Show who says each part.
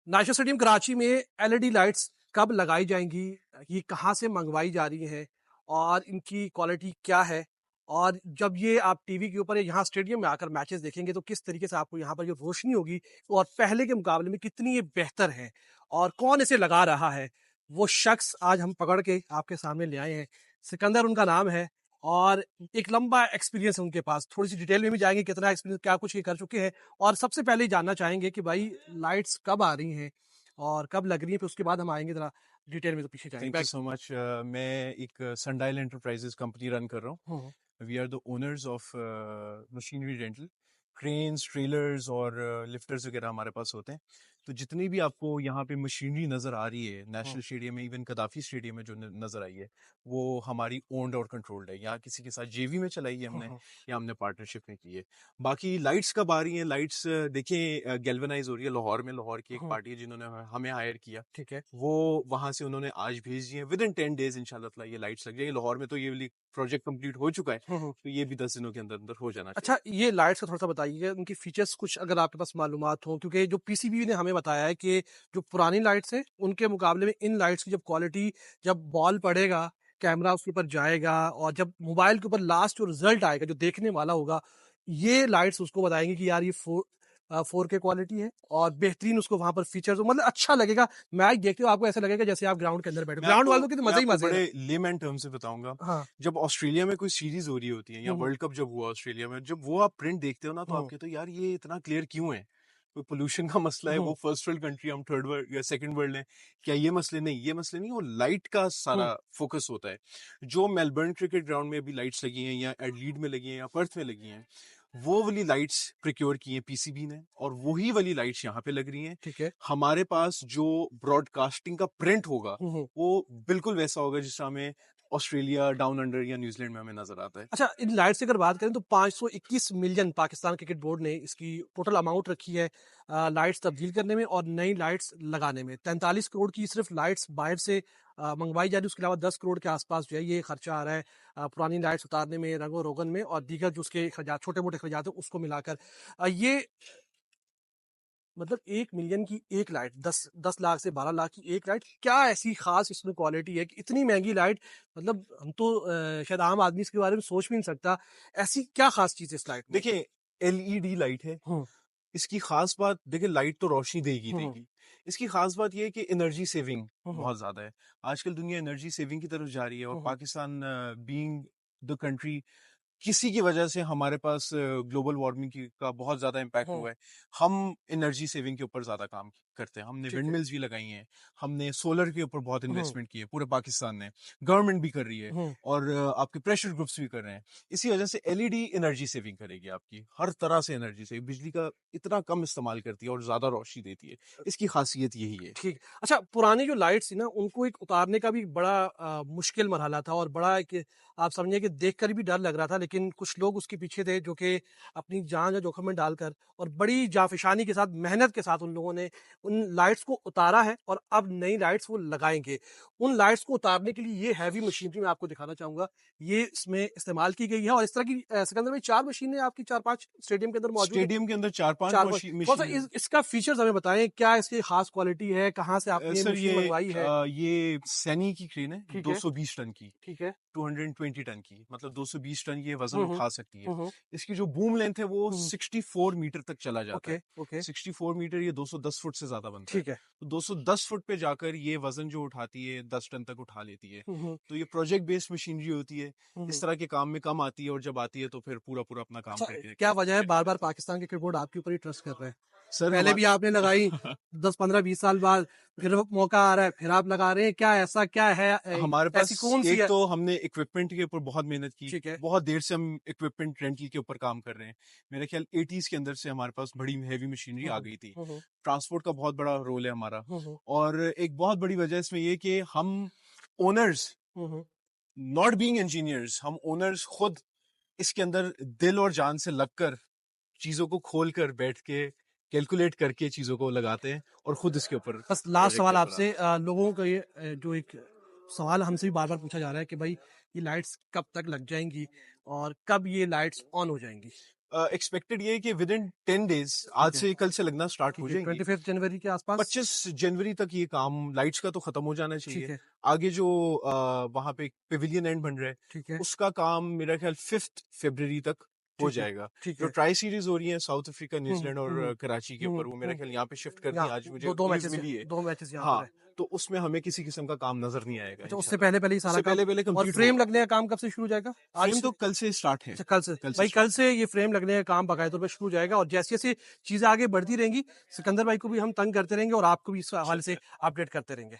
Speaker 1: National stadium Karachi में LED lights कब लगाई जाएंगी, ये कहाँ से मंगवाई जा रही हैं और इनकी क्वालिटी क्या है? और जब ये आप टीवी के ऊपर या यहाँ स्टेडियम में आकर मैचेस देखेंगे तो किस तरीके से आपको यहाँ पर जो रोशनी होगी और पहले के मुकाबले में कितनी ये बेहतर है और कौन इसे लगा रहा है, वो शख्स आज हम पकड़ के आपके सामने ले आए हैं। सिकंदर उनका नाम है और एक लंबा एक्सपीरियंस है उनके पास। थोड़ी सी डिटेल में भी जाएंगे, कितना एक्सपीरियंस, क्या कुछ ये कर चुके हैं। और सबसे पहले ही जानना चाहेंगे कि भाई लाइट्स कब आ रही हैं और कब लग रही हैं, फिर उसके बाद हम आएंगे जरा डिटेल में, तो पीछे जाएंगे
Speaker 2: थैंक यू सो मच। मैं एक सनडायल एंटरप्राइजेस कंपनी रन कर रहा हूँ।
Speaker 1: Hmm,
Speaker 2: we are the owners of machinery rental, cranes, trailers और लिफ्टर्स वगैरह हमारे पास होते हैं। तो जितनी भी आपको यहाँ पे मशीनरी नज़र आ रही है नेशनल स्टेडियम में, इवन कदाफी स्टेडियम में जो नज़र आई है, वो हमारी ओन्ड और कंट्रोल्ड है। यहाँ किसी के साथ जेवी में चलाई है हमने, या हमने पार्टनरशिप में की है। बाकी लाइट्स कब आ रही हैं? लाइट्स देखिए गैल्वेनाइज हो रही है लाहौर में। लाहौर की एक पार्टी है जिन्होंने हमें हायर किया,
Speaker 1: ठीक है।
Speaker 2: वो वहां से उन्होंने आज भेज दिए। विद इन 10 डेज इंशाल्लाह ये लाइट्स लग जाएगी लाहौर में। तो ये वाली प्रोजेक्ट कंप्लीट हो चुका है, तो ये भी 10 दिनों के अंदर अंदर हो जाना चाहिए।
Speaker 1: अच्छा, ये लाइट्स का थोड़ा सा बताइए, उनकी फीचर्स कुछ अगर आपके पास मालूमात हो, क्योंकि जो पीसीबी ने हमें बताया है कि जो पुरानी लाइट्स हैं उनके मुकाबले में इन लाइट्स की जब क्वालिटी, जब बॉल पड़ेगा, कैमरा उसके ऊपर जाएगा और जब मोबाइल के ऊपर लास्ट जो रिजल्ट आएगा, जो देखने वाला होगा, ये लाइट्स उसको बताएंगे कि यार ये 4K क्वालिटी है और बेहतरीन उसको वहां पर फीचर्स, मतलब अच्छा लगेगा। मैच देखते हो आपको ऐसा लगेगा जैसे आप ग्राउंड के अंदर बैठे, ग्राउंड वालों की तो
Speaker 2: मैं
Speaker 1: मजा ही
Speaker 2: आपको
Speaker 1: मजे हैं।
Speaker 2: बड़े लेमैन टर्म से बताऊंगा।
Speaker 1: हाँ।
Speaker 2: जब ऑस्ट्रेलिया में कोई सीरीज हो रही होती है, या
Speaker 1: हम्म,
Speaker 2: वर्ल्ड कप जब हुआ ऑस्ट्रेलिया में, जब वो आप प्रिंट देखते हो ना, तो आप
Speaker 1: हम्म,
Speaker 2: कहते हो यार ये इतना क्लियर क्यों है? कोई पोल्यूशन का मसला है?
Speaker 1: हम्म,
Speaker 2: वो फर्स्ट वर्ल्ड कंट्री, हम थर्ड वर्ल्ड या सेकंड वर्ल्ड है क्या? ये मसले नहीं, ये मसले नहीं, वो लाइट का सारा
Speaker 1: हम्म,
Speaker 2: फोकस होता है। जो मेलबर्न क्रिकेट ग्राउंड में अभी लाइट्स लगी हैं, या एडलीड में लगी हैं, या पर्थ में लगी हैं, वो वाली लाइट्स प्रिक्योर की हैं पीसीबी ने, और वही वाली लाइट्स यहाँ पे लग रही हैं।
Speaker 1: ठीक है।
Speaker 2: हमारे पास जो ब्रॉडकास्टिंग का प्रिंट होगा,
Speaker 1: हम्म।
Speaker 2: वो बिल्कुल वैसा होगा जिस तरह हमें ऑस्ट्रेलिया, डाउन अंडर या न्यूजीलैंड में हमें नजर आता है।
Speaker 1: अच्छा, इन लाइट्स की अगर बात करें तो 521 मिलियन पाकिस्तान क्रिकेट बोर्ड ने इसकी टोटल अमाउंट रखी है लाइट्स तब्दील करने में और नई लाइट्स लगाने में। 43 करोड़ की सिर्फ लाइट्स बाहर से मंगवाई जा रही है। उसके अलावा 10 करोड़ के आसपास जो है ये खर्चा आ रहा है पुरानी लाइट्स उतारने में, रंगो रोगन में और दीगर जो उसके खर्चा, छोटे मोटे खर्चात है उसको मिलाकर। ये मतलब 1 मिलियन की एक लाइट, 10 लाख से 12 लाख की एक लाइट, क्या ऐसी खास इसमें क्वालिटी है कि इतनी महंगी लाइट? मतलब हम तो शायद आम आदमी इसके बारे में सोच भी नहीं सकता। ऐसी क्या खास चीज है इस लाइट में?
Speaker 2: देखिए, एलईडी लाइट है।
Speaker 1: हम्म,
Speaker 2: इसकी खास बात, देखिए लाइट तो रोशनी देगी
Speaker 1: हम्म,
Speaker 2: देगी। इसकी खास बात यह है कि एनर्जी सेविंग
Speaker 1: हम्म,
Speaker 2: बहुत ज्यादा है। आजकल दुनिया एनर्जी सेविंग की तरफ जा रही है, और
Speaker 1: हम्म,
Speaker 2: पाकिस्तान बीइंग द कंट्री, किसी की वजह से हमारे पास ग्लोबल वार्मिंग का बहुत ज्यादा इम्पैक्ट
Speaker 1: हम्म,
Speaker 2: हुआ है। हम एनर्जी सेविंग के ऊपर ज्यादा काम करते हैं। हमने
Speaker 1: ठीक
Speaker 2: विंड
Speaker 1: है।
Speaker 2: मिल्स भी लगाई हैं, हमने सोलर के ऊपर बहुत
Speaker 1: हम्म,
Speaker 2: इन्वेस्टमेंट की है पूरे पाकिस्तान ने, गवर्नमेंट भी कर रही है,
Speaker 1: हम्म,
Speaker 2: और आपके प्रेशर ग्रुप्स भी कर रहे हैं। इसी वजह से एलईडी एनर्जी सेविंग करेगी आपकी, हर तरह से एनर्जी सेविंग, बिजली का इतना कम इस्तेमाल करती है और ज्यादा रोशनी देती है। इसकी खासियत यही है।
Speaker 1: ठीक। अच्छा, पुरानी जो लाइट्स थी ना, उनको एक उतारने का भी बड़ा मुश्किल मरहला था और बड़ा एक, आप समझिए कि देखकर भी डर लग रहा था, लेकिन कुछ लोग उसके पीछे थे जो कि अपनी जान या जोखिम में डालकर और बड़ी जाफिशानी के साथ, मेहनत के साथ उन लोगों ने उन लाइट्स को उतारा है और अब नई लाइट्स वो लगाएंगे। उन लाइट्स को उतारने के लिए ये हैवी मशीनरी मैं आपको दिखाना चाहूंगा, ये इसमें इस्तेमाल की गई है। और इस तरह की सिकंदर में 4 मशीनें आपकी 4-5 स्टेडियम के अंदर मौजूद है।
Speaker 2: स्टेडियम के अंदर चार पांच
Speaker 1: 4 थोड़ा सा
Speaker 2: मशीन।
Speaker 1: इसका फीचर्स हमें बताएं, क्या इसकी खास क्वालिटी है, कहाँ से आपने ये
Speaker 2: सर
Speaker 1: मशीन मंगवाई है?
Speaker 2: ये सैनी की क्रेन है,
Speaker 1: ठीक है।
Speaker 2: 220 टन की,
Speaker 1: ठीक है।
Speaker 2: 220 टन की, मतलब 220 टन ये वजन
Speaker 1: हम्म,
Speaker 2: उठा सकती है।
Speaker 1: हम्म,
Speaker 2: इसकी जो बूम लेंथ है वो
Speaker 1: हम्म,
Speaker 2: 64 मीटर तक चला जाता
Speaker 1: ओके,
Speaker 2: है।
Speaker 1: ओके,
Speaker 2: 64 मीटर, ये 210 फुट से ज्यादा बनता है।
Speaker 1: ठीक है।
Speaker 2: तो 210 फुट पे जाकर ये वजन जो उठाती है 10 टन तक उठा लेती है।
Speaker 1: हम्म,
Speaker 2: तो ये प्रोजेक्ट बेस्ड मशीनरी होती है,
Speaker 1: हम्म।
Speaker 2: इस तरह के काम में कम आती है, और जब आती है तो फिर पूरा पूरा अपना काम
Speaker 1: अच्छा,
Speaker 2: करके
Speaker 1: क्या वजह है बार बार पाकिस्तान क्रिकेट बोर्ड आपके ऊपर ही ट्रस्ट कर रहे हैं?
Speaker 2: सर
Speaker 1: पहले भी आपने लगाई,
Speaker 2: हमारा
Speaker 1: 10-15-20 साल बाद फिर मौका आ रहा है, फिर आप लगा रहे हैं, क्या ऐसा क्या है?
Speaker 2: हमारे
Speaker 1: ऐसी
Speaker 2: पास
Speaker 1: कौन सी
Speaker 2: एक
Speaker 1: है?
Speaker 2: तो हमने इक्विपमेंट के ऊपर बहुत मेहनत की।
Speaker 1: ठीक है।
Speaker 2: बहुत देर से हम इक्विपमेंट रेंटल के ऊपर काम कर रहे हैं। मेरे ख्याल 80s के अंदर से हमारे पास बड़ी हैवी मशीनरी आ
Speaker 1: हम्म,
Speaker 2: गई थी।
Speaker 1: हम्म,
Speaker 2: ट्रांसपोर्ट का बहुत बड़ा रोल है हमारा।
Speaker 1: हम्म,
Speaker 2: और एक बहुत बड़ी वजह इसमें ये कि हम owners,
Speaker 1: hmm.
Speaker 2: Not being engineers, हम ओनर्स खुद इसके अंदर दिल और जान से लगकर, चीजों को खोल कर बैठ के कैलकुलेट करके चीजों को लगाते हैं, और खुद इसके ऊपर
Speaker 1: बस लास्ट
Speaker 2: प्रोजेक्ट के
Speaker 1: सवाल
Speaker 2: ऊपर
Speaker 1: आपसे,
Speaker 2: आते हैं।
Speaker 1: लोगों का ये जो एक सवाल हमसे भी बार बार पूछा जा रहा है कि भाई ये लाइट्स कब तक लग जाएंगी और कब ये लाइट्स ऑन हो जाएंगी?
Speaker 2: एक्सपेक्टेड ये है कि विद इन 10 डेज आज
Speaker 1: है,
Speaker 2: से कल से लगना स्टार्ट हो
Speaker 1: ठीक है,
Speaker 2: जाएंगी।
Speaker 1: 25 जनवरी के आसपास।
Speaker 2: 25 जनवरी तक ये काम लाइट्स का तो खत्म हो जाना
Speaker 1: ठीक
Speaker 2: चाहिए।
Speaker 1: है,
Speaker 2: आगे जो वहां पे पेविलियन एंड बन रहा है
Speaker 1: ठीक है,
Speaker 2: उसका काम मेरा ख्याल 5 फरवरी तक हो
Speaker 1: ठीक है,
Speaker 2: जाएगा।
Speaker 1: ठीक
Speaker 2: जो
Speaker 1: है।
Speaker 2: ट्राई सीरीज हो रही है साउथ अफ्रीका,
Speaker 1: हुँ,
Speaker 2: न्यूजीलैंड और
Speaker 1: हुँ,
Speaker 2: कराची के
Speaker 1: हुँ,
Speaker 2: ऊपर, वो मेरा
Speaker 1: हुँ।
Speaker 2: ख्याल यहाँ पे शिफ्ट कर दी,
Speaker 1: यहाँ
Speaker 2: आज मुझे
Speaker 1: 2
Speaker 2: न्यूज
Speaker 1: मैचेस
Speaker 2: मिली है।
Speaker 1: 2 मैचेस यहाँ पर
Speaker 2: हाँ,
Speaker 1: है।
Speaker 2: तो उसमें हमें किसी किस्म का काम नजर नहीं आएगा
Speaker 1: अच्छा, उससे
Speaker 2: इंशाल्लाह।
Speaker 1: पहले-पहले ही सारा
Speaker 2: उससे
Speaker 1: काम।
Speaker 2: पहले पहले
Speaker 1: और
Speaker 2: कंप्लीट
Speaker 1: फ्रेम
Speaker 2: होगा।
Speaker 1: लगने का काम कब से शुरू हो जाएगा? आज
Speaker 2: फ्रेम
Speaker 1: से?
Speaker 2: तो कल से स्टार्ट है।
Speaker 1: अच्छा, कल से।
Speaker 2: कल से
Speaker 1: भाई कल
Speaker 2: स्टार्ट है।
Speaker 1: से ये फ्रेम लगने का काम बाकायदा तौर पे शुरू हो जाएगा और जैसे-जैसे चीज़ें आगे बढ़ती रहेंगी, सिकंदर भाई को भी हम तंग करते रहेंगे और आपको भी इस हवाले
Speaker 2: ठीक
Speaker 1: से
Speaker 2: है।
Speaker 1: अपडेट करते रहेंगे।